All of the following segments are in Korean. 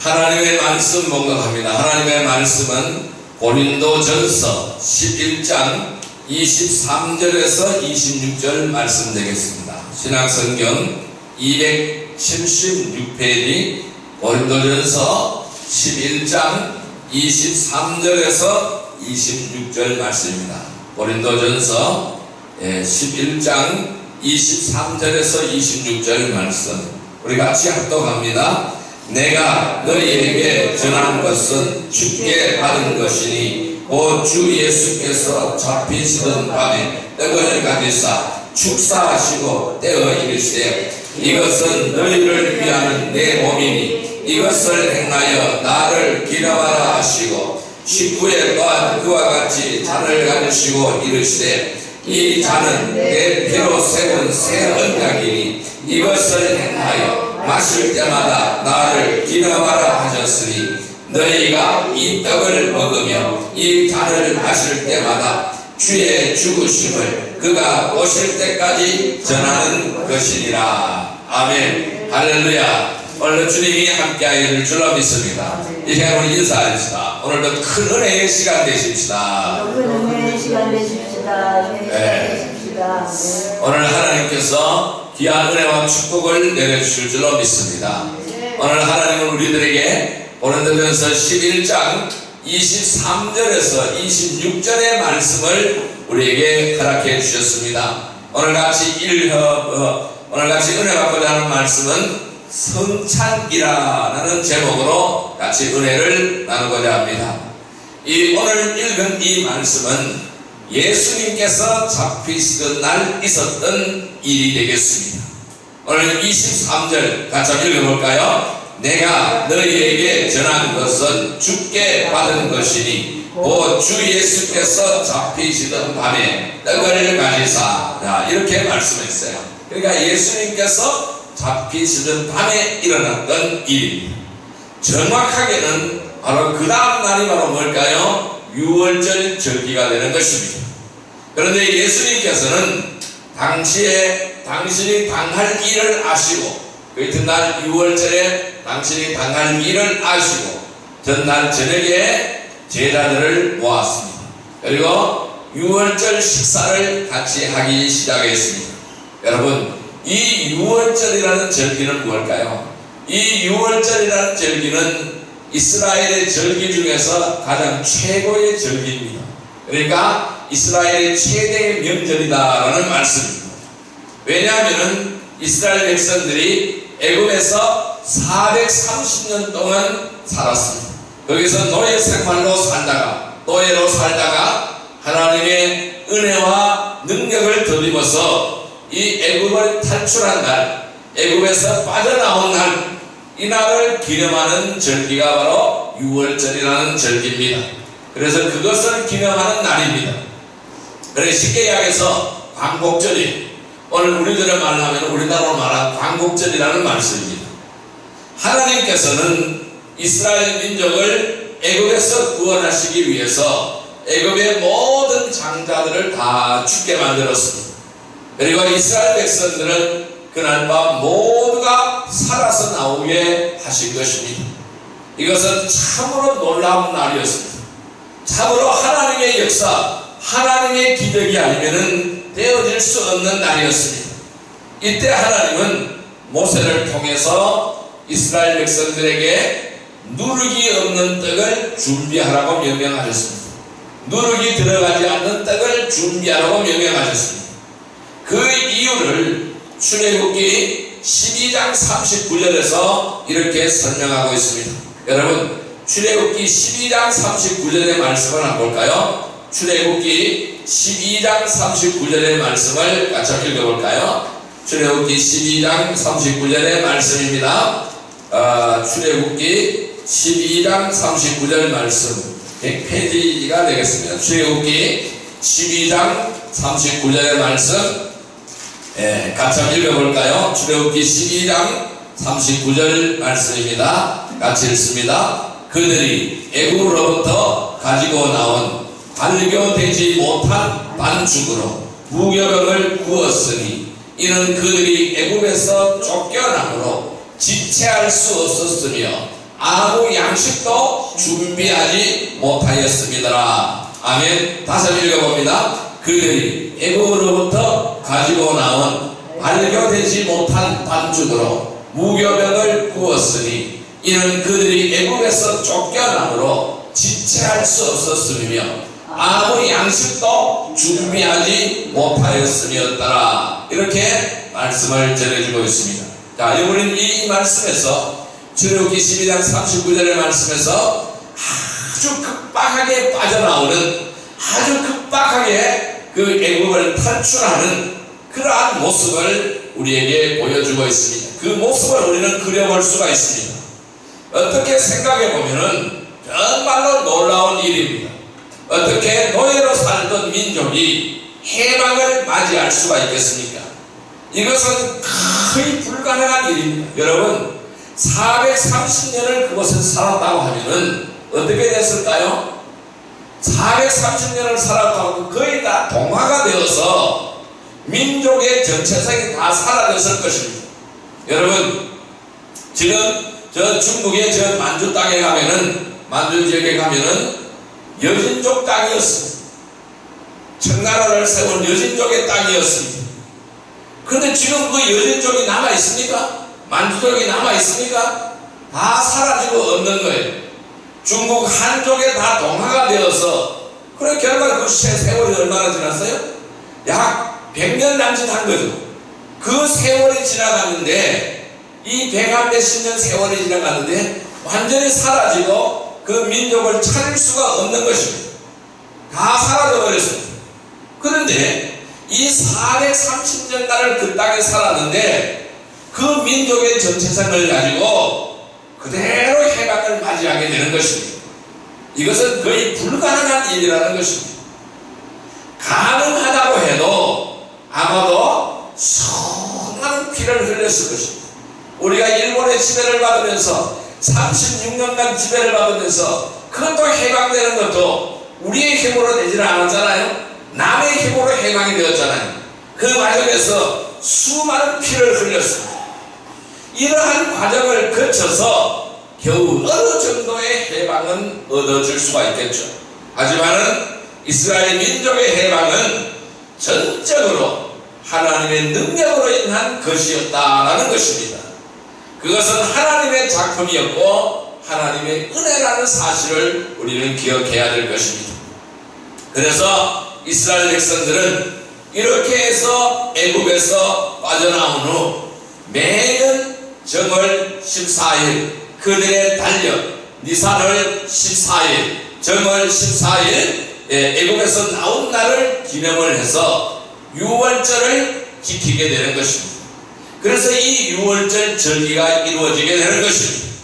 하나님의 말씀 봉독합니다. 하나님의 말씀은 고린도전서 11장 23절에서 26절 말씀 되겠습니다. 신약성경 276페이지 고린도전서 11장 23절에서 26절 말씀입니다. 고린도전서 11장 23절에서 26절 말씀 우리 같이 합독합니다. 내가 너희에게 전한 것은 주께 받은 것이니 곧 주 예수께서 잡히시던 밤에 떡을 가지사 축사하시고 떼어 이르시되 이것은 너희를 위하는 내 몸이니 이것을 행하여 나를 기념하라 하시고 식후에 또한 그와 같이 잔을 가지시고 이르시되 이 잔은 내 피로 세운 새 언약이니 이것을 행하여 마실 때마다 나를 기념하라 하셨으니 너희가 이 떡을 먹으며 이 잔을 마실 때마다 주의 죽으심을 그가 오실 때까지 전하는 것이니라. 아멘. 할렐루야. 오늘 주님이 함께하기를 줄로 믿습니다. 이 시간 우리 인사합시다. 오늘도 큰 은혜의 시간 되십시다. 큰 은혜의 시간 되십시다. 네. 오늘 하나님께서 귀한 은혜와 축복을 내려주실 줄로 믿습니다. 오늘 하나님은 우리들에게 고린도전서 11장 23절에서 26절의 말씀을 우리에게 허락해 주셨습니다. 오늘 같이 은혜 받고자 하는 말씀은 성찬이라는 제목으로 같이 은혜를 나누고자 합니다. 오늘 읽은 이 말씀은 예수님께서 잡히시던 날 있었던 일이 되겠습니다. 오늘 23절 같이 한번 읽어볼까요? 내가 너희에게 전한 것은 주께 받은 것이니 곧 주 예수께서 잡히시던 밤에 떡을 가지사 이렇게 말씀했어요. 그러니까 예수님께서 잡히시던 밤에 일어났던 일입니다. 정확하게는 바로 그 다음 날이 바로 뭘까요? 유월절 절기가 되는 것입니다. 그런데 예수님께서는 당시에 당신이 당할 일을 아시고 그 이튿날 유월절에 당신이 당할 일을 아시고 전날 저녁에 제자들을 모았습니다. 그리고 유월절 식사를 같이 하기 시작했습니다. 여러분, 이 유월절이라는 절기는 무엇일까요? 이 유월절이라는 절기는 이스라엘의 절기 중에서 가장 최고의 절기입니다. 그러니까 이스라엘의 최대의 명절이다라는 말씀입니다. 왜냐하면 이스라엘 백성들이 애굽에서 430년 동안 살았습니다. 거기서 노예 생활로 노예로 살다가 하나님의 은혜와 능력을 덧입어서 이 애굽을 탈출한 날, 애굽에서 빠져나온 날, 이 날을 기념하는 절기가 바로 유월절이라는 절기입니다. 그래서 그것을 기념하는 날입니다. 그래서 쉽게 이야기해서 광복절이 오늘 우리들의 말로 하면 우리나라로 말한 광복절이라는 말씀입니다. 하나님께서는 이스라엘 민족을 애굽에서 구원하시기 위해서 애굽의 모든 장자들을 다 죽게 만들었습니다. 그리고 이스라엘 백성들은 그날 밤 모두가 살아서 나오게 하신 것입니다. 이것은 참으로 놀라운 날이었습니다. 참으로 하나님의 역사, 하나님의 기적이 아니면은 되어질 수 없는 날이었습니다. 이때 하나님은 모세를 통해서 이스라엘 백성들에게 누룩이 없는 떡을 준비하라고 명령하셨습니다. 누룩이 들어가지 않는 떡을 준비하라고 명령하셨습니다. 그 이유를 출애굽기 12장 39절에서 이렇게 설명하고 있습니다. 여러분, 출애굽기 12장 39절의 말씀을 한번 볼까요? 출애굽기 12장 39절의 말씀을 같이 읽어볼까요? 출애굽기 12장 39절의 말씀입니다. 출애굽기 12장 39절 말씀 100페이지가 되겠습니다. 출애굽기 12장 39절의 말씀 같이 한번 읽어볼까요? 출애굽기 12장 39절 말씀입니다. 같이 읽습니다. 그들이 애굽으로부터 가지고 나온 발교되지 못한 반죽으로 무교병을 구웠으니 이는 그들이 애굽에서 쫓겨남으로 지체할 수 없었으며 아무 양식도 준비하지 못하였습니다. 아멘. 다시 읽어봅니다. 그들이 애굽으로부터 가지고 나온 발교되지 못한 반죽으로 무교병을 구웠으니 이는 그들이 애굽에서 쫓겨남으로 지체할 수 없었으며 아무 양식도 준비하지 못하였음이었더라. 이렇게 말씀을 전해주고 있습니다. 자, 우리는 이 말씀에서 출애굽기 12장 39절의 말씀에서 아주 급박하게 빠져나오는, 아주 급박하게 그 애굽을 탈출하는 그러한 모습을 우리에게 보여주고 있습니다. 그 모습을 우리는 그려볼 수가 있습니다. 어떻게 생각해 보면은 정말로 놀라운 일입니다. 어떻게 노예로 살던 민족이 해방을 맞이할 수가 있겠습니까? 이것은 거의 불가능한 일입니다. 여러분, 430년을 그곳에 살았다고 하면은 어떻게 됐을까요? 430년을 살았다고 거의 다 동화가 되어서 민족의 정체성이 다 사라졌을 것입니다. 여러분, 지금 저 중국의 저 만주 땅에 가면은, 만주 지역에 가면은 여진족 땅이었습니다. 청나라를 세운 여진족의 땅이었습니다. 그런데 지금 그 여진족이 남아 있습니까? 만주족이 남아 있습니까? 다 사라지고 없는 거예요. 중국 한족에 다 동화가 되어서, 그래 결과 그 세월이 얼마나 지났어요? 약 100년 남짓한 거죠. 그 세월이 지나갔는데, 이 100한 몇십 년 세월이 지나갔는데 완전히 사라지고 그 민족을 찾을 수가 없는 것입니다. 다 사라져 버렸습니다. 그런데 이 430년간을 그 땅에 살았는데 그 민족의 정체성을 가지고 그대로 해방을 맞이하게 되는 것입니다. 이것은 거의 불가능한 일이라는 것입니다. 가능하다고 해도 아마도 수많은 피를 흘렸을 것입니다. 우리가 일본의 지배를 받으면서 36년간 지배를 받으면서 그것도 해방되는 것도 우리의 힘으로 되지는 않았잖아요. 남의 힘으로 해방이 되었잖아요. 그 과정에서 수많은 피를 흘렸습니다. 이러한 과정을 거쳐서 겨우 어느 정도의 해방은 얻어질 수가 있겠죠. 하지만은 이스라엘 민족의 해방은 전적으로 하나님의 능력으로 인한 것이었다라는 것입니다. 그것은 하나님의 작품이었고 하나님의 은혜라는 사실을 우리는 기억해야 될 것입니다. 그래서 이스라엘 백성들은 이렇게 해서 애굽에서 빠져나온 후 매년 정월 14일 그들의 달력 니산월 14일 정월 14일 애굽에서 나온 날을 기념을 해서 유월절을 지키게 되는 것입니다. 그래서 이 유월절 절기가 이루어지게 되는 것입니다.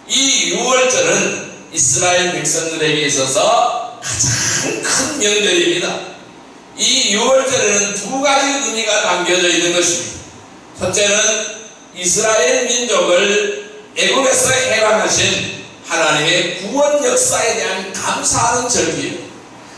이 유월절은 이스라엘 백성들에게 있어서 가장 큰 명절입니다. 이 유월절에는 두 가지 의미가 담겨져 있는 것입니다. 첫째는 이스라엘 민족을 애굽에서 해방하신 하나님의 구원 역사에 대한 감사하는 절기예요.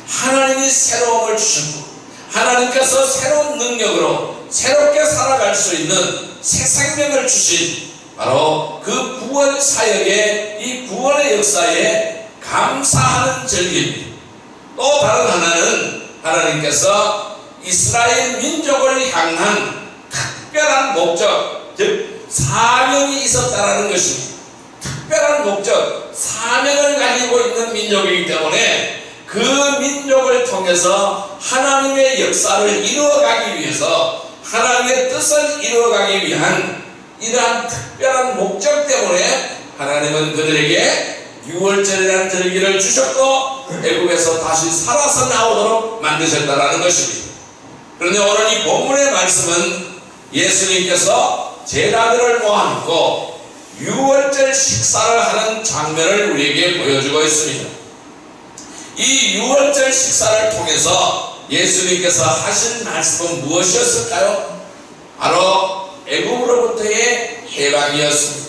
하나님이 새로움을 주셨고 하나님께서 새로운 능력으로 새롭게 살아갈 수 있는 새 생명을 주신 바로 그 구원 사역의 이 구원의 역사에 감사하는 절기입니다. 또 다른 하나는 하나님께서 이스라엘 민족을 향한 특별한 목적, 즉 사명이 있었다라는 것입니다. 특별한 목적, 사명을 가지고 있는 민족이기 때문에 그 민족을 통해서 하나님의 역사를 이루어가기 위해서 하나님의 뜻을 이루어가기 위한 이러한 특별한 목적 때문에 하나님은 그들에게 유월절이라는 절기를 주셨고 애굽에서 다시 살아서 나오도록 만드셨다라는 것입니다. 그런데 오늘 이 본문의 말씀은 예수님께서 제자들을 모아놓고 유월절 식사를 하는 장면을 우리에게 보여주고 있습니다. 이 유월절 식사를 통해서 예수님께서 하신 말씀은 무엇이었을까요? 바로 애굽으로부터의 해방이었습니다.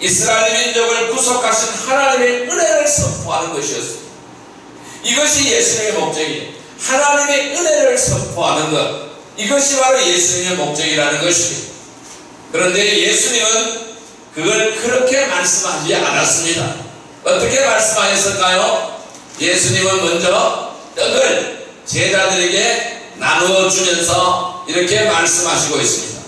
이스라엘 민족을 구속하신 하나님의 은혜를 선포하는 것이었습니다. 이것이 예수님의 목적이에요. 하나님의 은혜를 선포하는 것, 이것이 바로 예수님의 목적이라는 것입니다. 그런데 예수님은 그걸 그렇게 말씀하지 않았습니다. 어떻게 말씀하셨을까요? 예수님은 먼저 떡을 제자들에게 나누어 주면서 이렇게 말씀하시고 있습니다.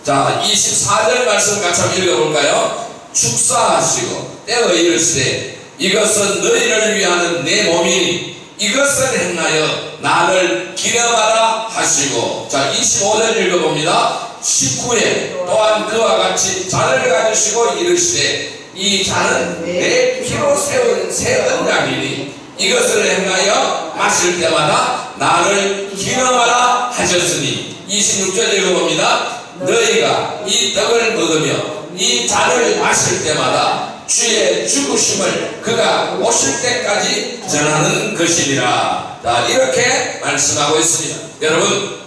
자, 24절 말씀 같이 한번 읽어볼까요? 축사하시고 떼어 이르시되 이것은 너희를 위하는 내 몸이니 이것을 행하여 나를 기념하라 하시고, 자 25절 읽어봅니다. 식후에 또한 그와 같이 잔을 가지시고 이르시되 이 잔은 내 피로 세운 새 언약이니 이것을 행하여 마실 때마다 나를 기념하라 하셨으니, 26절 읽어봅니다. 너희가 이 떡을 먹으며 이 잔을 마실 때마다 주의 죽으심을 그가 오실 때까지 전하는 것이니라. 자, 이렇게 말씀하고 있습니다. 여러분,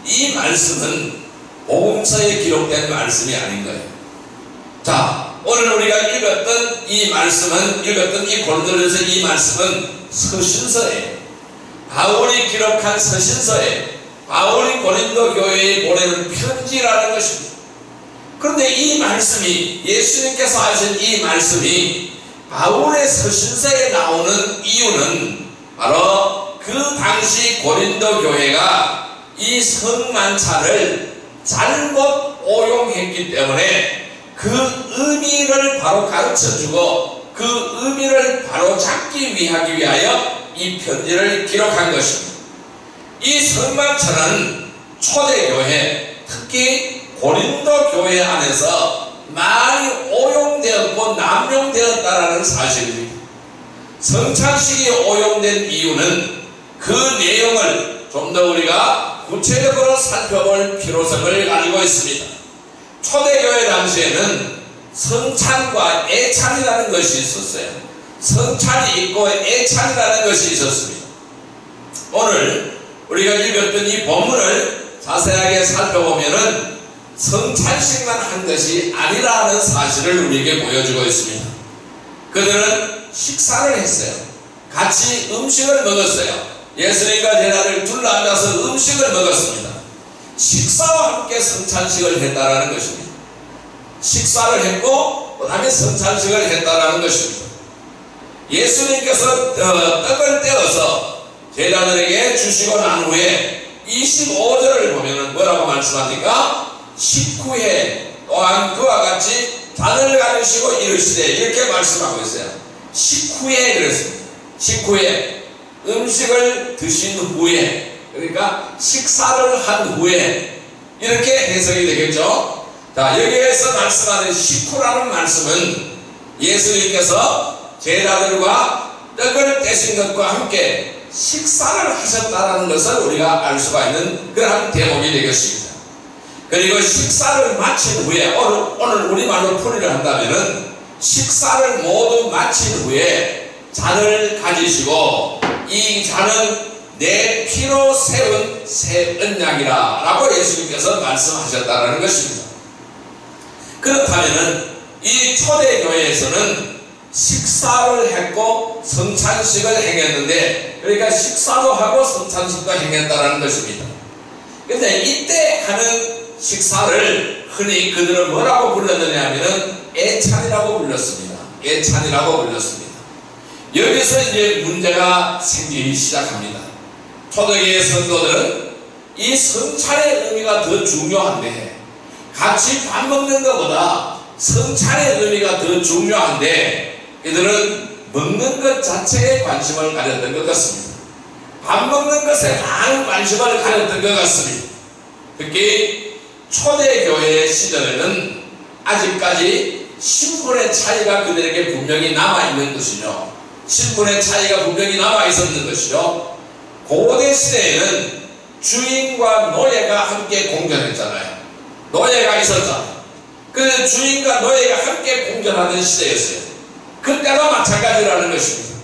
이 말씀은 복음서에 기록된 말씀이 아닌 거예요. 자, 오늘 우리가 읽었던 이 말씀은, 읽었던 이 고린도전서 이 말씀은 서신서예요. 바울이 기록한 서신서에 바울이 고린도 교회에 보내는 편지라는 것입니다. 그런데 이 말씀이, 예수님께서 하신 이 말씀이 바울의 서신서에 나오는 이유는 바로 그 당시 고린도 교회가 이 성만찬을 잘못 오용했기 때문에 그 의미를 바로 가르쳐주고 그 의미를 바로 잡기 위하여 이 편지를 기록한 것입니다. 이 성만찬은 초대교회, 특히 고린도 교회 안에서 많이 오용되었고 남용되었다라는 사실입니다. 성찬식이 오용된 이유는 그 내용을 좀 더 우리가 구체적으로 살펴볼 필요성을 가지고 있습니다. 초대교회 당시에는 성찬과 애찬이라는 것이 있었어요. 성찬이 있고 애찬이라는 것이 있었습니다. 오늘 우리가 읽었던 이 본문을 자세하게 살펴보면은 성찬식만 한 것이 아니라는 사실을 우리에게 보여주고 있습니다. 그들은 식사를 했어요. 같이 음식을 먹었어요. 예수님과 제자들 둘러앉아서 음식을 먹었습니다. 식사와 함께 성찬식을 했다라는 것입니다. 식사를 했고 그 다음에 성찬식을 했다라는 것입니다. 예수님께서 떡을 떼어서 제자들에게 주시고 난 후에 25절을 보면은 뭐라고 말씀합니까? 식후에 또한 그와 같이 잔을 가지시고 이르시되, 이렇게 말씀하고 있어요. 식후에 그랬습니다. 식후에, 음식을 드신 후에, 그러니까 식사를 한 후에, 이렇게 해석이 되겠죠. 자, 여기에서 말씀하는 식후라는 말씀은 예수님께서 제자들과 떡을 떼신 것과 함께 식사를 하셨다는 것을 우리가 알 수가 있는 그러한 대목이 되겠습니다. 그리고 식사를 마친 후에, 오늘 우리말로 풀이를 한다면은 식사를 모두 마친 후에 잔을 가지시고 이 잔은 내 피로 세운 새 언약이라 라고 예수님께서 말씀하셨다는 것입니다. 그렇다면은 이 초대교회에서는 식사를 했고 성찬식을 행했는데, 그러니까 식사도 하고 성찬식도 행했다는 것입니다. 그런데 이때 하는 식사를 흔히 그들은 뭐라고 불렀느냐 하면은 애찬이라고 불렀습니다. 애찬이라고 불렀습니다. 여기서 이제 문제가 생기기 시작합니다. 초대교회 성도들은 이 성찬의 의미가 더 중요한데, 같이 밥 먹는 것보다 성찬의 의미가 더 중요한데 이들은 먹는 것 자체에 관심을 가졌던 것 같습니다. 밥 먹는 것에 많은 관심을 가졌던 것 같습니다. 특히 초대교회 시절에는 아직까지 신분의 차이가 그들에게 분명히 남아있는 것이죠. 신분의 차이가 분명히 남아있었는 것이죠. 고대 시대에는 주인과 노예가 함께 공존했잖아요. 노예가 있었잖아요. 그 주인과 노예가 함께 공존하는 시대였어요. 그때도 마찬가지라는 것입니다.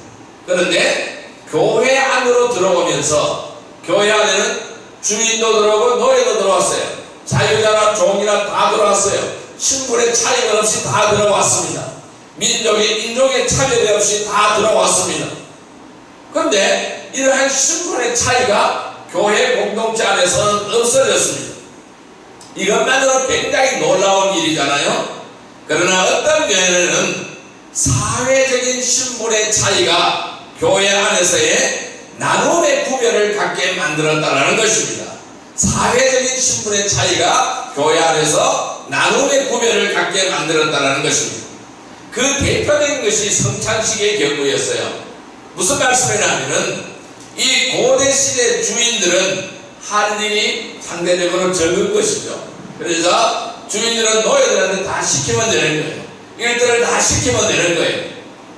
그런데 교회 안으로 들어오면서 교회 안에는 주인도 들어오고 노예도 들어왔어요. 자유자나 종이나 다 들어왔어요. 신분의 차이가 없이 다 들어왔습니다. 인종의 차별이 없이 다 들어왔습니다. 그런데 이러한 신분의 차이가 교회 공동체 안에서는 없어졌습니다. 이것만으로 굉장히 놀라운 일이잖아요. 그러나 어떤 면에는 사회적인 신분의 차이가 교회 안에서의 나눔의 구별을 갖게 만들었다는 것입니다. 사회적인 신분의 차이가 교회 안에서 나눔의 구별을 갖게 만들었다는 것입니다. 그 대표적인 것이 성찬식의 경우였어요. 무슨 말씀이냐면은 이 고대 시대 주인들은 할 일이 상대적으로 적은 것이죠. 그래서 주인들은 노예들한테 다 시키면 되는 거예요. 일들을 다 시키면 되는 거예요.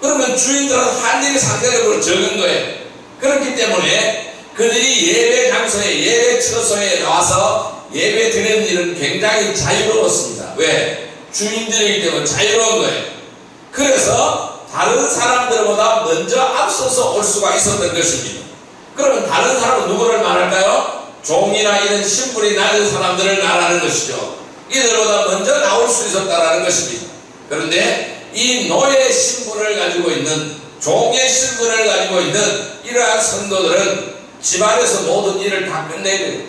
그러면 주인들은 할 일이 상대적으로 적은 거예요. 그렇기 때문에 그들이 예배 장소에, 예배 처소에 나와서 예배 드리는 일은 굉장히 자유로웠습니다. 왜? 주인들이기 때문에 자유로운 거예요. 그래서 다른 사람들보다 먼저 앞서서 올 수가 있었던 것입니다. 그러면 다른 사람은 누구를 말할까요? 종이나 이런 신분이 낮은 사람들을 말하는 것이죠. 이들보다 먼저 나올 수 있었다는 것입니다. 그런데 이 노예 신분을 가지고 있는, 종의 신분을 가지고 있는 이러한 성도들은 집안에서 모든 일을 다 끝내야 돼요.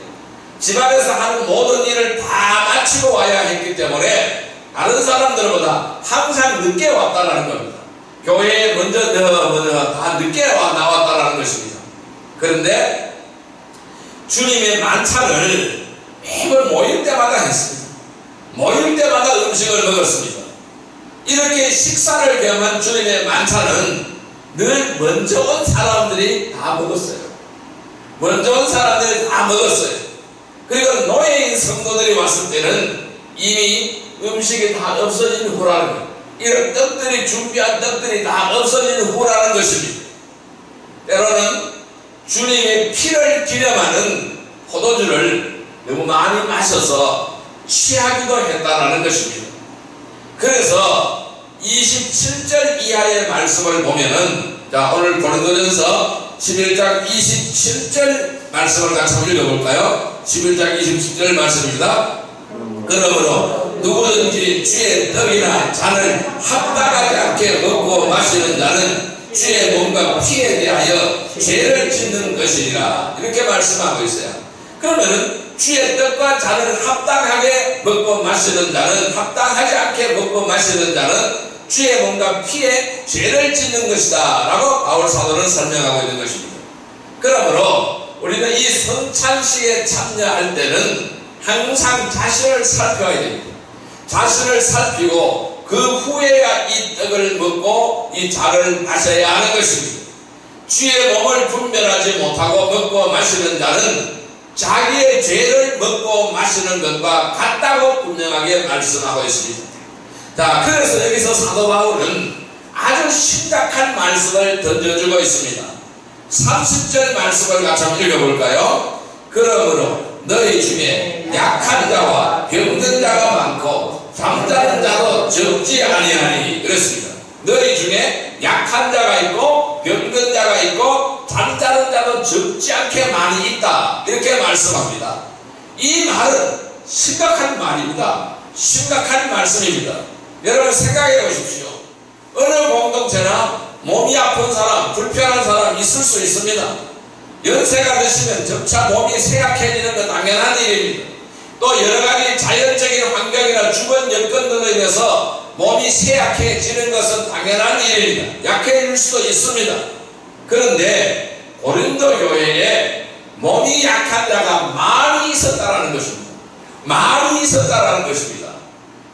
집안에서 하는 모든 일을 다 마치고 와야 했기 때문에 다른 사람들보다 항상 늦게 왔다는 겁니다. 교회에 먼저 다 늦게 나왔다는 것입니다. 그런데 주님의 만찬을 매번 모일 때마다 했습니다. 모일 때마다 음식을 먹었습니다. 이렇게 식사를 겸한 주님의 만찬은 늘 먼저 온 사람들이 다 먹었어요. 먼저 온 사람들이 다 먹었어요. 그리고 노예인 성도들이 왔을 때는 이미 음식이 다 없어진 후라는 거예요. 이런 떡들이, 준비한 떡들이 다 없어진 후라는 것입니다. 때로는 주님의 피를 기념하는 포도주를 너무 많이 마셔서 취하기도 했다는 것입니다. 그래서 27절 이하의 말씀을 보면은, 자, 오늘 고린도전서 11장 27절 말씀을 같이 한번 읽어볼까요? 11장 27절 말씀입니다. 그러므로 누구든지 주의 떡이나 잔을 합당하지 않게 먹고 마시는 자는 주의 몸과 피에 대하여 죄를 짓는 것이니라, 이렇게 말씀하고 있어요. 그러면은 주의 떡과 잔을 합당하게 먹고 마시는 자는, 합당하지 않게 먹고 마시는 자는 주의 몸과 피에 죄를 짓는 것이다 라고 바울 사도는 설명하고 있는 것입니다. 그러므로 우리는 이 성찬식에 참여할 때는 항상 자신을 살펴야 됩니다. 자신을 살피고 그 후에야 이 떡을 먹고 이 잔을 마셔야 하는 것입니다. 주의 몸을 분별하지 못하고 먹고 마시는 자는 자기의 죄를 먹고 마시는 것과 같다고 분명하게 말씀하고 있습니다. 자, 그래서 여기서 사도 바울은 아주 심각한 말씀을 던져주고 있습니다. 30절 말씀을 같이 한번 읽어볼까요? 그러므로 너희 중에 약한 자와 병든 자가 많고 잠자는 자도 적지 아니하니, 그렇습니다. 너희 중에 약한 자가 있고 병든 자가 있고 잠자는 자도 적지 않게 많이 있다, 이렇게 말씀합니다. 이 말은 심각한 말입니다. 심각한 말씀입니다. 여러분 생각해 보십시오. 어느 공동체나 몸이 아픈 사람, 불편한 사람 있을 수 있습니다. 연세가 드시면 점차 몸이 쇠약해지는 건 당연한 일입니다. 또 여러가지 자연적인 환경이나 주변 여건들로 인해서 몸이 쇠약해지는 것은 당연한 일입니다. 약해질 수도 있습니다. 그런데 고린도 교회에 몸이 약한 자가 많이 있었다는 것입니다. 많이 있었다는 것입니다.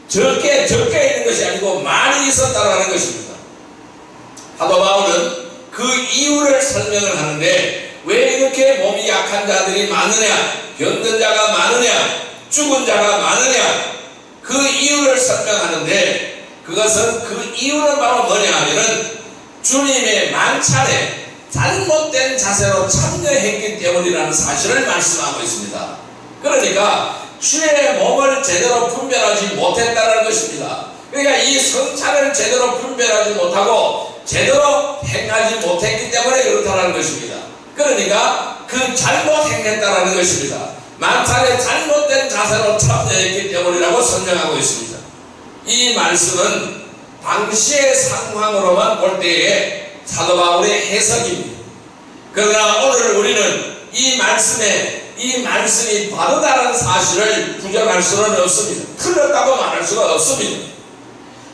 적게 있는 것이 아니고 많이 있었다는 것입니다. 사도 바울은 그 이유를 설명을 하는데, 왜 이렇게 몸이 약한 자들이 많으냐, 병든 자가 많으냐, 죽은 자가 많으냐, 그 이유를 설명하는데, 그것은 그 이유는 바로 뭐냐 하면은 주님의 만찬에 잘못된 자세로 참여했기 때문이라는 사실을 말씀하고 있습니다. 그러니까 주의 몸을 제대로 분별하지 못했다는 것입니다. 그러니까 이 성찬을 제대로 분별하지 못하고 제대로 행하지 못했기 때문에 그렇다는 것입니다. 그러니까 그 잘못 행했다는 것입니다. 만찬에 잘못된 자세로 참여했기 때문이라고 설명하고 있습니다. 이 말씀은 당시의 상황으로만 볼 때에 사도 바울의 해석입니다. 그러나 오늘 우리는 이 말씀이 바르다는 사실을 부정할 수는 없습니다. 틀렸다고 말할 수가 없습니다.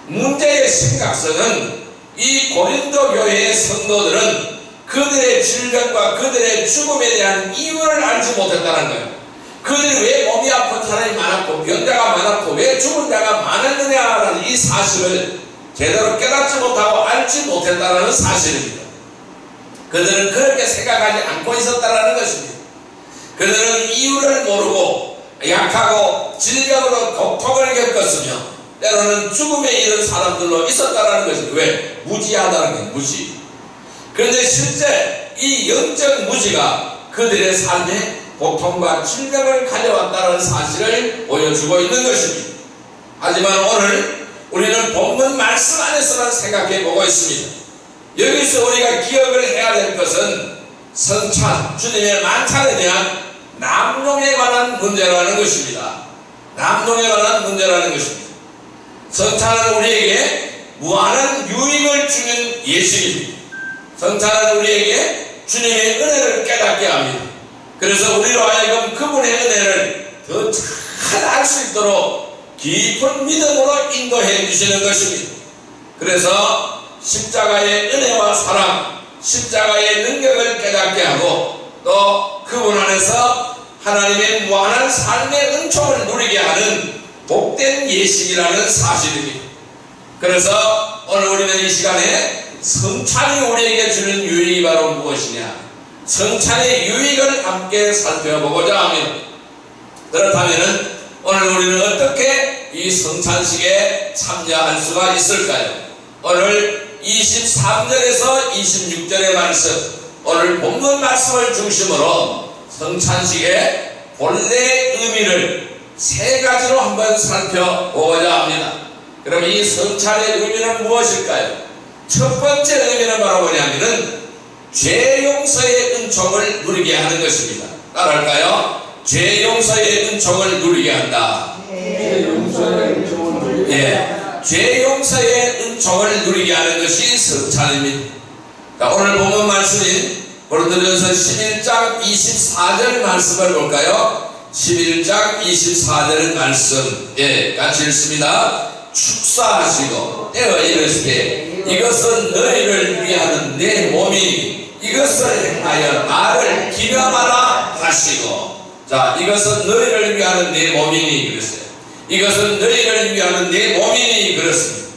문제의 심각성은 이 고린도 교회의 성도들은 그들의 질병과 그들의 죽음에 대한 이유를 알지 못했다는 거예요. 그들이 왜 몸이 아픈 사람이 많았고 병자가 많았고 왜 죽은 자가 많았느냐라는 이 사실을 제대로 깨닫지 못하고 알지 못했다는 사실입니다. 그들은 그렇게 생각하지 않고 있었다는 것입니다. 그들은 이유를 모르고 약하고 질병으로 고통을 겪었으며 때로는 죽음에 이른 사람들로 있었다는 것입니다. 왜? 무지하다는 게 무지. 그런데 실제 이 영적 무지가 그들의 삶에 고통과 질병을 가져왔다는 사실을 보여주고 있는 것입니다. 하지만 오늘 우리는 본문 말씀 안에서만 생각해 보고 있습니다. 여기서 우리가 기억을 해야 될 것은 성찬, 주님의 만찬에 대한 남용에 관한 문제라는 것입니다. 남용에 관한 문제라는 것입니다. 성찬은 우리에게 무한한 유익을 주는 예식입니다. 성찬은 우리에게 주님의 은혜를 깨닫게 합니다. 그래서 우리로 하여금 그분의 은혜를 더 잘 알 수 있도록 깊은 믿음으로 인도해 주시는 것입니다. 그래서 십자가의 은혜와 사랑, 십자가의 능력을 깨닫게 하고 또 그분 안에서 하나님의 무한한 삶의 은총을 누리게 하는 복된 예식이라는 사실입니다. 그래서 오늘 우리는 이 시간에 성찬이 우리에게 주는 유익이 바로 무엇이냐, 성찬의 유익을 함께 살펴보고자 합니다. 그렇다면 오늘 우리는 어떻게 이 성찬식에 참여할 수가 있을까요? 오늘 23절에서 26절의 말씀, 오늘 본문 말씀을 중심으로 성찬식의 본래 의미를 세 가지로 한번 살펴보고자 합니다. 그럼 이 성찬의 의미는 무엇일까요? 첫 번째 의미는 바로 뭐냐면은 죄 용서의 은총을 누리게 하는 것입니다. 따라할까요? 죄 용서의 은총을 누리게 한다. 죄 용서의 은총을 누리게 한다. 죄 용서의 은총을 누리게 하는 것이 성찬입니다. 오늘 본문 말씀인 고린도전서 11장 24절 말씀을 볼까요? 11장 24절 말씀, 같이 읽습니다. 축사하시고 떼어 이르시되 이것은 너희를 위하는 내 몸이 이것을 행하여 나를 기념하라 하시고, 자, 이것은 너희를 위하는 내 몸이니 그랬어요. 이것은 너희를 위하는 내 몸이니 그렇습니다.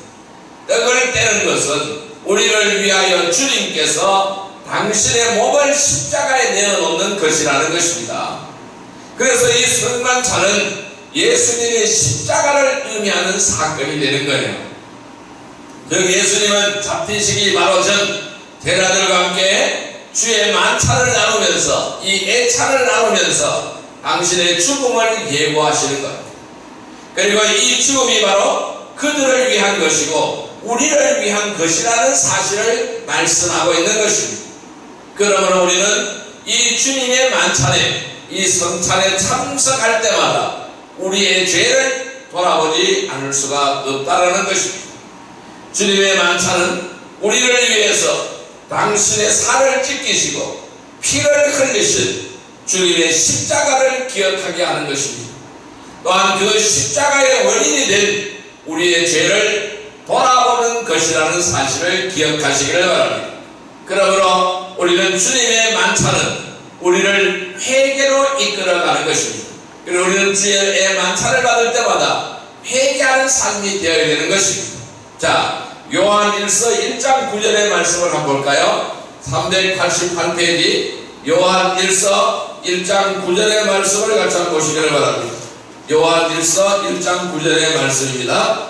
떡을 떼는 것은 우리를 위하여 주님께서 당신의 몸을 십자가에 내어놓는 것이라는 것입니다. 그래서 이 성만찬은 예수님의 십자가를 의미하는 사건이 되는 거예요. 즉 예수님은 잡히시기 바로 전 제자들과 함께 주의 만찬을 나누면서 이 애찬을 나누면서 당신의 죽음을 예고하시는 것. 그리고 이 죽음이 바로 그들을 위한 것이고 우리를 위한 것이라는 사실을 말씀하고 있는 것입니다. 그러므로 우리는 이 주님의 만찬에, 이 성찬에 참석할 때마다 우리의 죄를 돌아보지 않을 수가 없다는 것입니다. 주님의 만찬은 우리를 위해서 당신의 살을 찢기시고 피를 흘리신 주님의 십자가를 기억하게 하는 것입니다. 또한 그 십자가의 원인이 된 우리의 죄를 돌아보는 것이라는 사실을 기억하시기를 바랍니다. 그러므로 우리는 주님의 만찬은 우리를 회개로 이끌어가는 것입니다. 그리고 우리는 주의 만찬을 받을 때마다 회개하는 삶이 되어야 되는 것입니다. 자, 요한일서 1장 9절의 말씀을 한번 볼까요? 388페이지 요한일서 1장 9절의 말씀을 같이 한번 보시기를 바랍니다. 요한일서 1장 9절의 말씀입니다.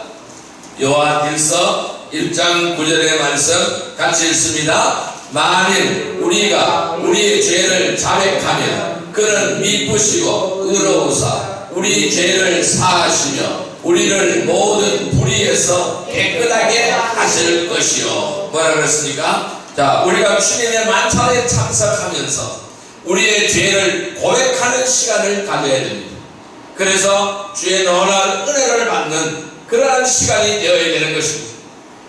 요한일서 1장 9절의 말씀 같이 읽습니다. 만일 우리가 우리의 죄를 자백하면 그는 미쁘시고 의로우사 우리 죄를 사하시며 우리를 모든 불의에서 깨끗하게 하실 것이요. 뭐라 그랬습니까? 자, 우리가 주님의 만찬에 참석하면서 우리의 죄를 고백하는 시간을 가져야 됩니다. 그래서 주의 놀라운 은혜를 받는 그러한 시간이 되어야 되는 것입니다.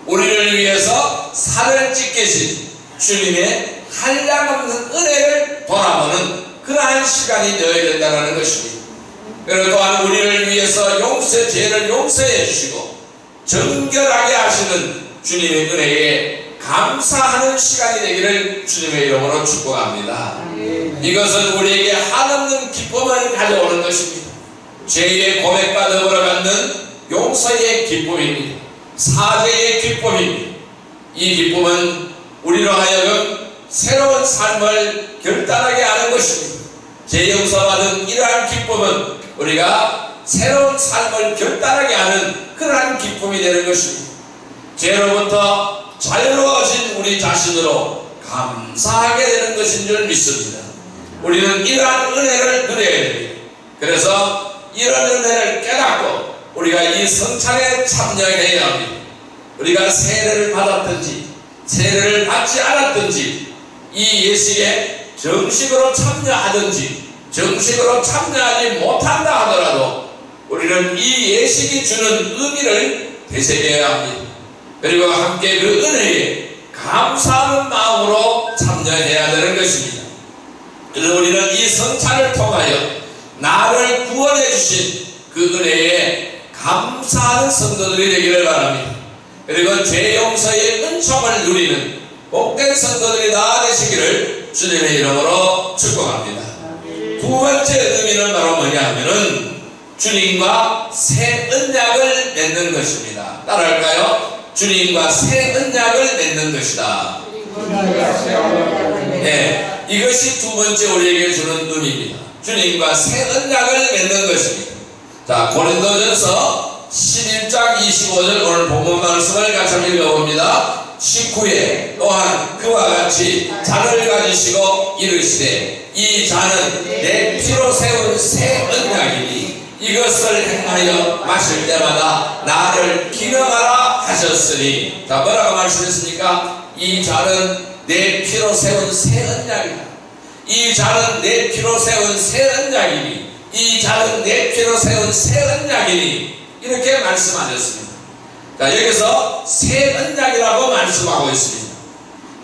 우리를 위해서 살을 찢기신 주님의 한량없는 은혜를 돌아보는 그러한 시간이 되어야 된다는 것입니다. 그리고 또한 우리를 위해서 죄를 용서해 주시고 정결하게 하시는 주님의 은혜에 감사하는 시간이 되기를 주님의 이름으로 축복합니다. 이것은 우리에게 한없는 기쁨을 가져오는 것입니다. 죄의 고백과 더불어 갖는 용서의 기쁨입니다. 사죄의 기쁨입니다. 이 기쁨은 우리로 하여금 새로운 삶을 결단하게 하는 것입니다. 죄 용서받은 이러한 기쁨은 우리가 새로운 삶을 결단하게 하는 그러한 기쁨이 되는 것입니다. 죄로부터 자유로워진 우리 자신으로 감사하게 되는 것인 줄 믿습니다. 우리는 이러한 은혜를 누려야 됩니다. 그래서 이런 은혜를 깨닫고 우리가 이 성찬에 참여해야 합니다. 우리가 세례를 받았든지 세례를 받지 않았든지 이 예식에 정식으로 참여하든지 정식으로 참여하지 못한다 하더라도 우리는 이 예식이 주는 의미를 되새겨야 합니다. 그리고 함께 그 은혜에 감사하는 마음으로 참여해야 되는 것입니다. 그래서 우리는 이 성찬을 통하여 나를 구원해 주신 그 은혜에 감사하는 성도들이 되기를 바랍니다. 그리고 죄 용서의 은총을 누리는 복된 성도들이 다 되시기를 주님의 이름으로 축복합니다. 두 번째 의미는 바로 뭐냐 하면은 주님과 새 언약을 맺는 것입니다. 따라할까요? 주님과 새 언약을 맺는 것이다. 네, 이것이 두 번째 우리에게 주는 의미입니다. 주님과 새 언약을 맺는 것입니다. 자, 고린도전서 11장 25절 오늘 본문 말씀을 같이 읽어봅니다. 식후에 또한 그와 같이 잔을 가지시고 이르시되 이 잔은 내 피로 세운 새 언약이니 이것을 행하여 마실 때마다 나를 기념하라 하셨으니. 자, 뭐라고 말씀했습니까? 이 잔은 내 피로 세운 새 언약이다. 이 잔은 내 피로 세운 새 언약이니 이 잔은 내 피로 세운 새 언약이니 이렇게 말씀하셨습니다. 자, 여기서 새 언약이라고 말씀하고 있습니다.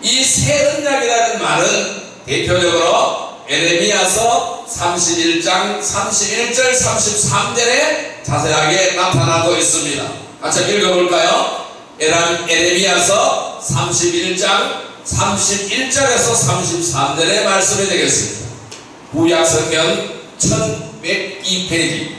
이 새 언약이라는 말은 대표적으로 에레미야서 31장 31절 33절에 자세하게 나타나고 있습니다. 같이 읽어볼까요? 에레미야서 31장 31절에서 33절의 말씀이 되겠습니다. 구약성경 1102페이지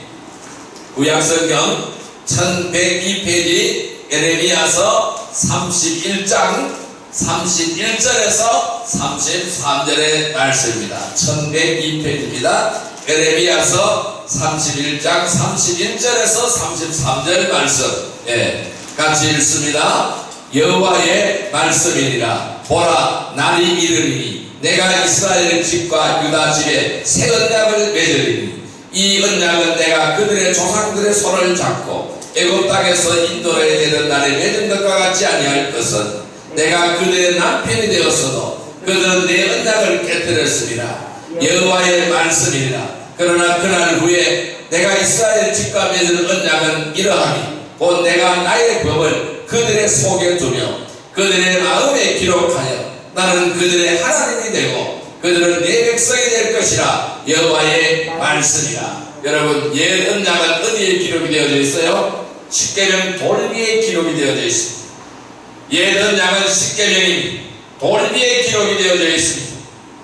구약성경 1102페이지 에레미야서 31장 31절에서 33절의 말씀입니다. 1102페이지입니다. 에레미야서 31장 31절에서 33절 말씀. 예, 같이 읽습니다. 여호와의 말씀이니라. 보라, 날이 이르리니 내가 이스라엘 집과 유다 집에 새 언약을 맺으리니 이 언약은 내가 그들의 조상들의 손을 잡고 애굽 땅에서 인도를 내던 날에 맺은 것과 같지 아니할 것은 내가 그들의 남편이 되었어도 그들은 내 언약을 깨뜨렸습니다. 여호와의 말씀이니라. 그러나 그날 후에 내가 이스라엘 집과 맺은 언약은 이러하니 곧 내가 나의 법을 그들의 속에 두며 그들의 마음에 기록하여 나는 그들의 하나님이 되고 그들은 내 백성이 될 것이라. 여호와의 말씀이라. 여러분, 옛 언약은 어디에 기록이 되어져 있어요? 십계명 돌비에 기록이 되어져 있습니다. 옛 언약은 십계명입니다. 돌비에 기록이 되어져 있습니다.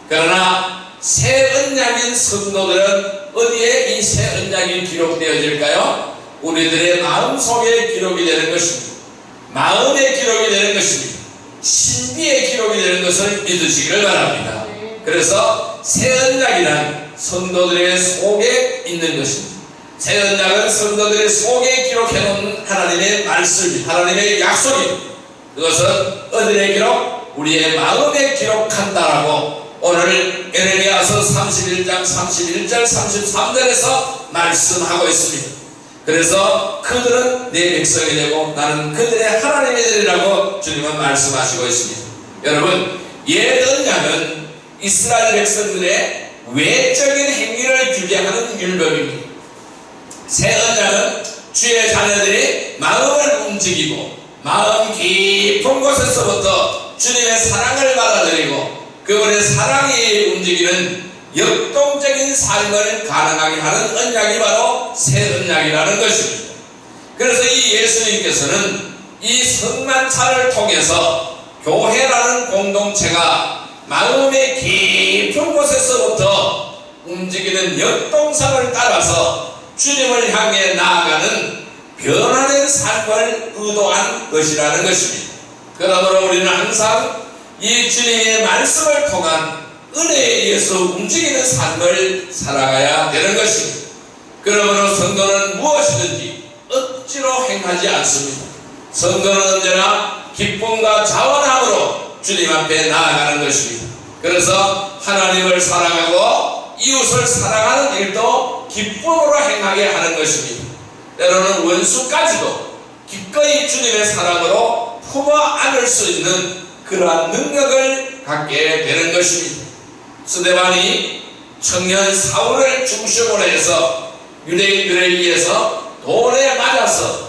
그러나 새 언약인 성도들은 어디에 이 새 언약이 기록되어질까요? 우리들의 마음속에 기록이 되는 것입니다. 마음에 기록이 되는 것입니다. 신비에 기록이 되는 것을 믿으시기를 바랍니다. 그래서 새 언약이란 성도들의 속에 있는 것입니다. 새 언약은 성도들의 속에 기록해놓은 하나님의 말씀입니다. 하나님의 약속입니다. 그것은 어디에 기록? 우리의 마음에 기록한다라고 오늘 에레미야서 31장 31절 33절에서 말씀하고 있습니다. 그래서 그들은 내 백성이 되고 나는 그들의 하나님이 되리라고 주님은 말씀하시고 있습니다. 여러분, 옛 언약은 이스라엘 백성들의 외적인 행위를 규제하는 율법입니다. 새 언약은 주의 자녀들이 마음을 움직이고 마음 깊은 곳에서부터 주님의 사랑을 받아들이고 그분의 사랑이 움직이는 역동적인 삶을 가능하게 하는 언약이 바로 새 언약이라는 것입니다. 그래서 이 예수님께서는 이 성만찬을 통해서 교회라는 공동체가 마음의 깊은 곳에서부터 움직이는 역동성을 따라서 주님을 향해 나아가는 변화된 삶을 의도한 것이라는 것입니다. 그러므로 우리는 항상 이 주님의 말씀을 통한 은혜에 의해서 움직이는 삶을 살아가야 되는 것입니다. 그러므로 성도는 무엇이든지 억지로 행하지 않습니다. 성도는 언제나 기쁨과 자원함으로 주님 앞에 나아가는 것입니다. 그래서 하나님을 사랑하고 이웃을 사랑하는 일도 기쁨으로 행하게 하는 것입니다. 때로는 원수까지도 기꺼이 주님의 사랑으로 품어 안을 수 있는 그러한 능력을 갖게 되는 것입니다. 스데반이 청년 사울을 중심으로 해서 유대인들에 의해서 돌에 맞아서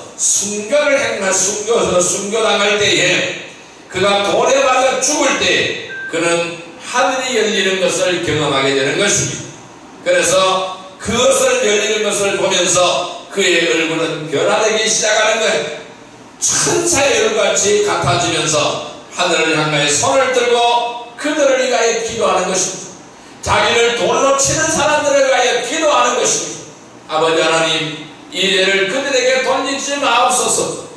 순교당할 때에 그가 돌에 맞아 죽을 때 그는 하늘이 열리는 것을 경험하게 되는 것입니다. 그래서 그것을 열리는 것을 보면서 그의 얼굴은 변화되기 시작하는 거예요. 천사의 얼굴같이 같아지면서 하늘을 향하여 손을 들고 그들을 위하여 기도하는 것입니다. 자기를 돌로 치는 사람들을 위하여 기도하는 것입니다. 아버지 하나님, 이 일을 그들에게 돌리지 마옵소서.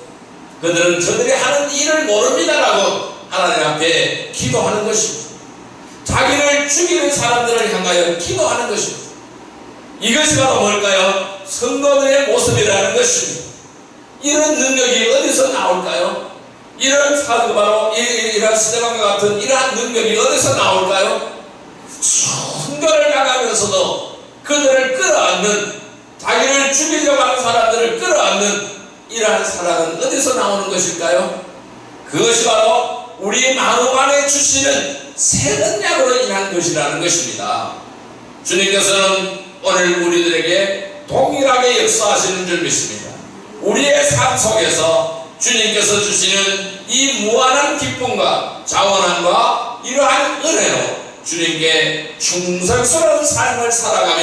그들은 저들이 하는 일을 모릅니다라고 하나님 앞에 기도하는 것입니다. 자기를 죽이는 사람들을 향하여 기도하는 것입니다. 이것이 바로 뭘까요? 성도들의 모습이라는 것입니다. 이런 능력이 어디서 나올까요? 이런 사도 바로 이러한 스데반과 같은 이러한 능력이 어디서 나올까요? 순교를 나가면서도 그들을 끌어안는, 자기를 죽이려고 하는 사람들을 끌어안는 이러한 사랑은 어디서 나오는 것일까요? 그것이 바로 우리 마음 안에 주시는 새 능력으로 인한 것이라는 것입니다. 주님께서는 오늘 우리들에게 동일하게 역사하시는 줄 믿습니다. 우리의 삶 속에서 주님께서 주시는 이 무한한 기쁨과 자원함과 이러한 은혜로 주님께 충성스러운 삶을 살아가며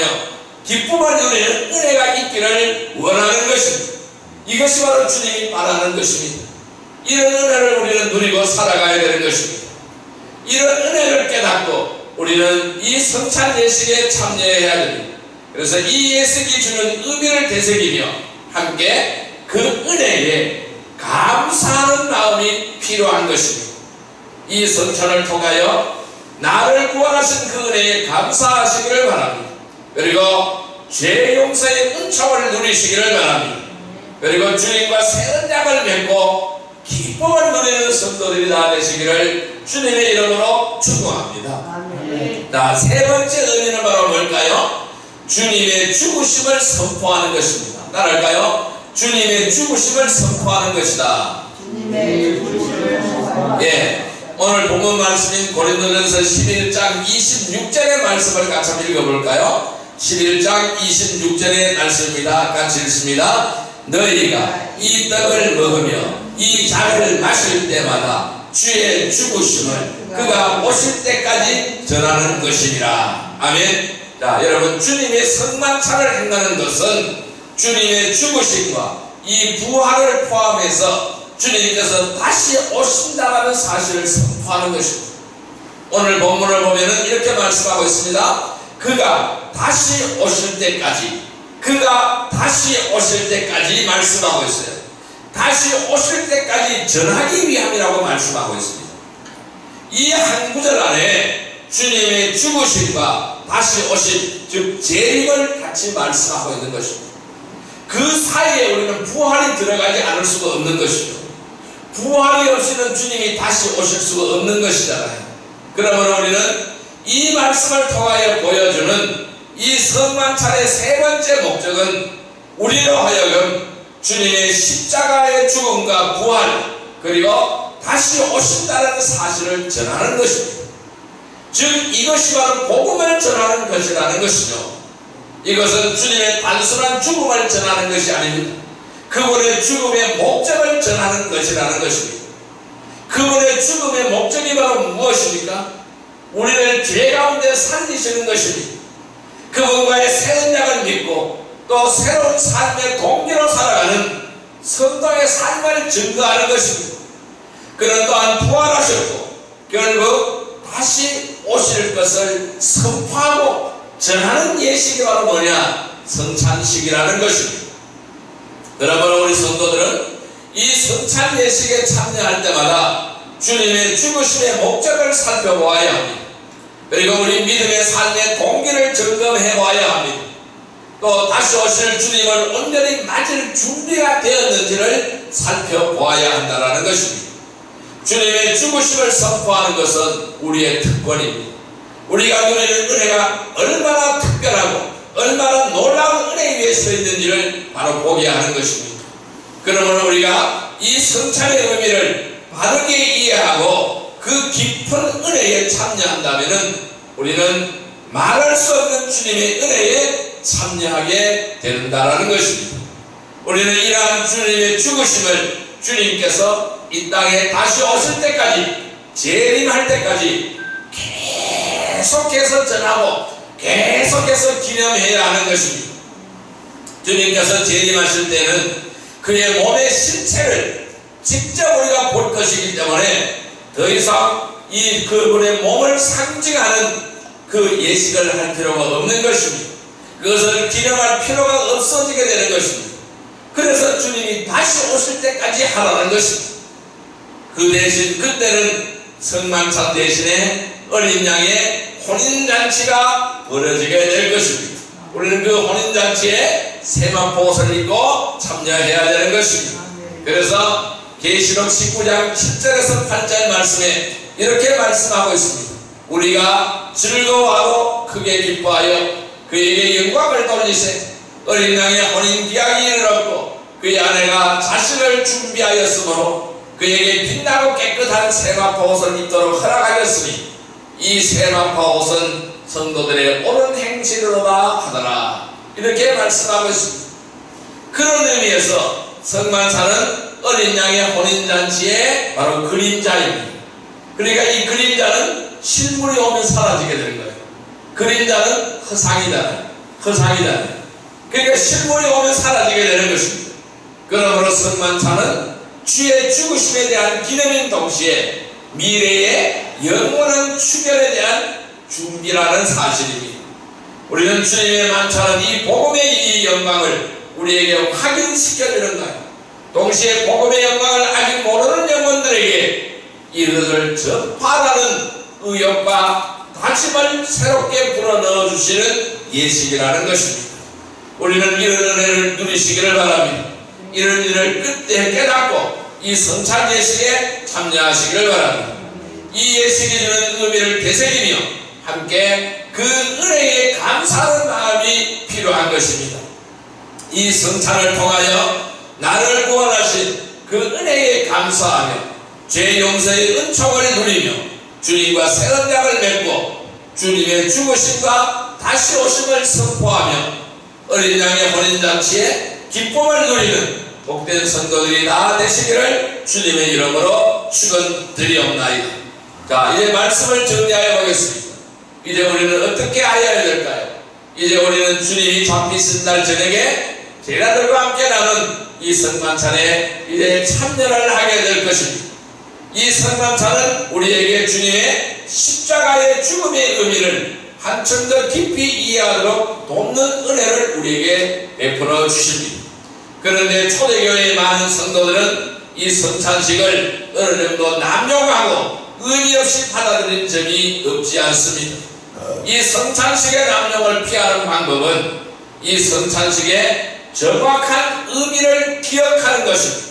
기쁨을 누리는 은혜가 있기를 원하는 것입니다. 이것이 바로 주님이 바라는 것입니다. 이런 은혜를 우리는 누리고 살아가야 되는 것입니다. 이런 은혜를 깨닫고 우리는 이 성찬 예식에 참여해야 됩니다. 그래서 이 예식이 주는 의미를 되새기며 함께 그 은혜에 감사하는 마음이 필요한 것입니다. 이 성찬을 통하여 나를 구원하신 그 은혜에 감사하시기를 바랍니다. 그리고 죄 용서의 은총을 누리시기를 바랍니다. 그리고 주님과 새 언약을 맺고 기쁨을 누리는 성도들이 다 되시기를 주님의 이름으로 축복합니다. 자, 세 번째 의미는 바로 뭘까요? 주님의 죽으심을 선포하는 것입니다. 따라할까요? 주님의 죽으심을 선포하는 것이다. 예, 오늘 본문 말씀인 고린도전서 11장 26절의 말씀을 같이 한번 읽어볼까요? 11장 26절의 말씀입니다. 같이 읽습니다. 너희가 이 떡을 먹으며 이 잔을 마실 때마다 주의 죽으심을 그가 오실 때까지 전하는 것이니라. 아멘. 자, 여러분, 주님의 성만찬을 행하는 것은 주님의 죽으심과 이 부활을 포함해서 주님께서 다시 오신다라는 사실을 선포하는 것입니다. 오늘 본문을 보면은 이렇게 말씀하고 있습니다. 그가 다시 오실 때까지, 그가 다시 오실 때까지 말씀하고 있어요. 다시 오실 때까지 전하기 위함이라고 말씀하고 있습니다. 이 한 구절 안에 주님의 죽으심과 다시 오심, 즉 재림을 같이 말씀하고 있는 것입니다. 그 사이에 우리는 부활이 들어가지 않을 수가 없는 것이죠. 부활이 없이는 주님이 다시 오실 수가 없는 것이잖아요. 그러므로 우리는 이 말씀을 통하여 보여주는 이 성만찬의 세 번째 목적은 우리로 하여금 주님의 십자가의 죽음과 부활, 그리고 다시 오신다는 사실을 전하는 것입니다. 즉 이것이 바로 복음을 전하는 것이라는 것이죠. 이것은 주님의 단순한 죽음을 전하는 것이 아닙니다. 그분의 죽음의 목적을 전하는 것이라는 것입니다. 그분의 죽음의 목적이 바로 무엇입니까? 우리를 죄 가운데 살리시는 것입니다. 그분과의 새 언약을 믿고 또 새로운 삶의 동기로 살아가는 성도의 삶을 증거하는 것입니다. 그는 또한 부활하셨고 결국 다시 오실 것을 선포하고 전하는 예식이 바로 뭐냐? 성찬식이라는 것입니다. 그러므로 우리 성도들은 이 성찬 예식에 참여할 때마다 주님의 죽으심의 목적을 살펴보아야 합니다. 그리고 우리 믿음의 삶의 동기를 점검해 보아야 합니다. 또 다시 오실 주님을 온전히 맞을 준비가 되었는지를 살펴보아야 한다는 것입니다. 주님의 죽으심을 선포하는 것은 우리의 특권입니다. 우리가 누리는 은혜가 얼마나 특별하고 얼마나 놀라운 은혜 위에 서 있는지를 바로 보게 하는 것입니다. 그러므로 우리가 이 성찬의 의미를 바르게 이해하고 그 깊은 은혜에 참여한다면 우리는 말할 수 없는 주님의 은혜에 참여하게 된다는 것입니다. 우리는 이러한 주님의 죽으심을 주님께서 이 땅에 다시 오실 때까지, 재림할 때까지 계속해서 전하고 계속해서 기념해야 하는 것입니다. 주님께서 재림하실 때는 그의 몸의 실체를 직접 우리가 볼 것이기 때문에 더 이상 이 그분의 몸을 상징하는 그 예식을 할 필요가 없는 것입니다. 그것을 기념할 필요가 없어지게 되는 것입니다. 그래서 주님이 다시 오실 때까지 하라는 것입니다. 그 대신 그때는 성만찬 대신에 어린 양의 혼인잔치가 벌어지게 될 것입니다. 우리는 그 혼인잔치에 세마포 옷을 입고 참여해야 되는 것입니다. 그래서 계시록 19장 7절에서 8절 말씀에 이렇게 말씀하고 있습니다. 우리가 즐거워하고 크게 기뻐하여 그에게 영광을 돌리세. 어린 양의 혼인 기약이 이르렀고 그의 아내가 자신을 준비하였으므로 그에게 빛나고 깨끗한 세마포 옷을 입도록 허락하였으니 이 세마포 옷은 성도들의 옳은 행실로다 하더라. 이렇게 말씀하고 있습니다. 그런 의미에서 성만찬은 어린 양의 혼인잔치의 바로 그림자입니다. 그러니까 이 그림자는 실물이 오면 사라지게 되는 거예요. 그림자는 허상이다. 그러니까 실물이 오면 사라지게 되는 것입니다. 그러므로 성만찬은 주의 죽으심에 대한 기념인 동시에 미래의 영원한 추결에 대한 준비라는 사실입니다. 우리는 주님의 만찬은 이 복음의 이 영광을 우리에게 확인시켜주는 거예요. 동시에 복음의 영광을 아직 모르는 영혼들에게 이것을 전파하라는 의욕과 다짐을 새롭게 불어넣어 주시는 예식이라는 것입니다. 우리는 이런 은혜를 누리시기를 바랍니다. 이런 일을 그때 깨닫고 이 성찬 예식에 참여하시기를 바랍니다. 이 예식이 주는 의미를 되새기며 함께 그 은혜에 감사하는 마음이 필요한 것입니다. 이 성찬을 통하여 나를 구원하신 그 은혜에 감사하며 죄 용서의 은총을 누리며 주님과 새 언약을 맺고 주님의 죽으심과 다시 오심을 선포하며 어린 양의 혼인잔치에 기쁨을 누리는 복된 성도들이 다 되시기를 주님의 이름으로 축원드리옵나이다. 자, 이제 말씀을 정리하여 보겠습니다. 이제 우리는 어떻게 하여야 될까요? 이제 우리는 주님이 잡히신 날 저녁에 제자들과 함께 나눈 이 성만찬에 이제 참여를 하게 될 것입니다. 이 성만찬은 우리에게 주님의 십자가의 죽음의 의미를 한층 더 깊이 이해하도록 돕는 은혜를 우리에게 베풀어 주십니다. 그런데 초대교회의 많은 성도들은 이 성찬식을 어느 정도 남용하고 의미 없이 받아들인 적이 없지 않습니다. 이 성찬식의 남용을 피하는 방법은 이 성찬식의 정확한 의미를 기억하는 것입니다.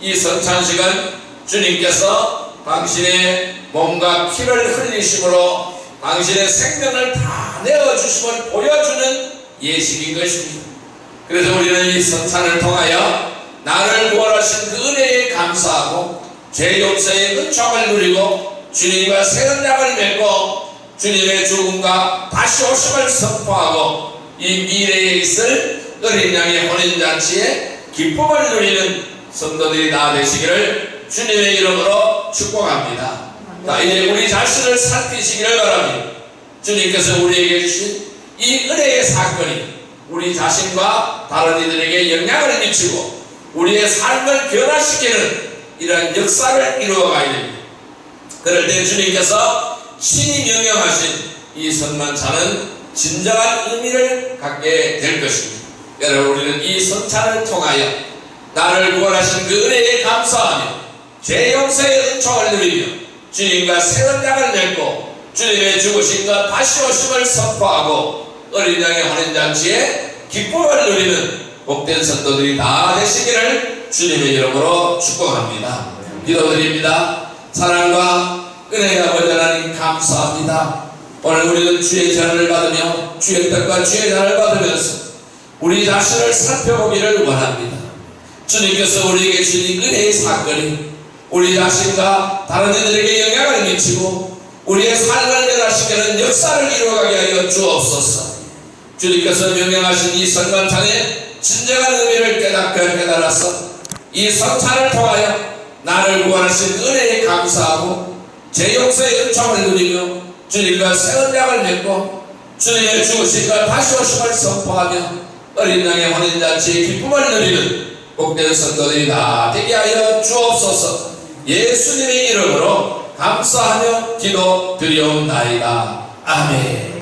이 성찬식은 주님께서 당신의 몸과 피를 흘리심으로 당신의 생명을 다 내어주심을 보여주는 예식인 것입니다. 그래서 우리는 이 성찬을 통하여 나를 구원하신 그 은혜에 감사하고 죄 용서의 은총을 누리고 주님과 새 언약을 맺고 주님의 죽음과 다시 오심을 선포하고 이 미래에 있을 어린 양의 혼인잔치에 기쁨을 누리는 성도들이 다 되시기를 주님의 이름으로 축복합니다. 자, 이제 우리 자신을 살피시기를 바랍니다. 주님께서 우리에게 주신 이 은혜의 사건이 우리 자신과 다른 이들에게 영향을 미치고 우리의 삶을 변화시키는 이러한 역사를 이루어가야 됩니다. 그럴 때 주님께서 친히 명령하신 이 선만찬은 진정한 의미를 갖게 될 것입니다. 여러분, 우리는 이 성찬을 통하여 나를 구원하신 그 은혜에 감사하며 죄 용서의 은총을 누리며 주님과 새 언약을 맺고 주님의 죽으심과 다시 오심을 선포하고 어린 양의 환인잔치에 기쁨을 누리는 복된 성도들이 다 되시기를 주님의 이름으로 축복합니다. 기도드립니다. 사랑과 은혜가 아버지 하나님 감사합니다. 오늘 우리는 주의 전을 받으며 주의 뜻과 주의 전을 받으면서 우리 자신을 살펴보기를 원합니다. 주님께서 우리에게 주신 은혜의 사건이 우리 자신과 다른 이들에게 영향을 미치고 우리의 삶을 변화시키는 역사를 이루어가게 하여 주옵소서. 주님께서 명령하신 이 성만찬의 진정한 의미를 깨달아서 이 성찬을 통하여 나를 구원하신 은혜에 감사하고 제 용서의 은총을 누리며 주님과 새 언약을 맺고 주님의 죽으심과 다시 오심을 선포하며 어린 양의 환인잔치의 기쁨을 누리는 복된 성도들이 다 되게 하여 주옵소서. 예수님의 이름으로 감사하며 기도드리옵나이다. 아멘.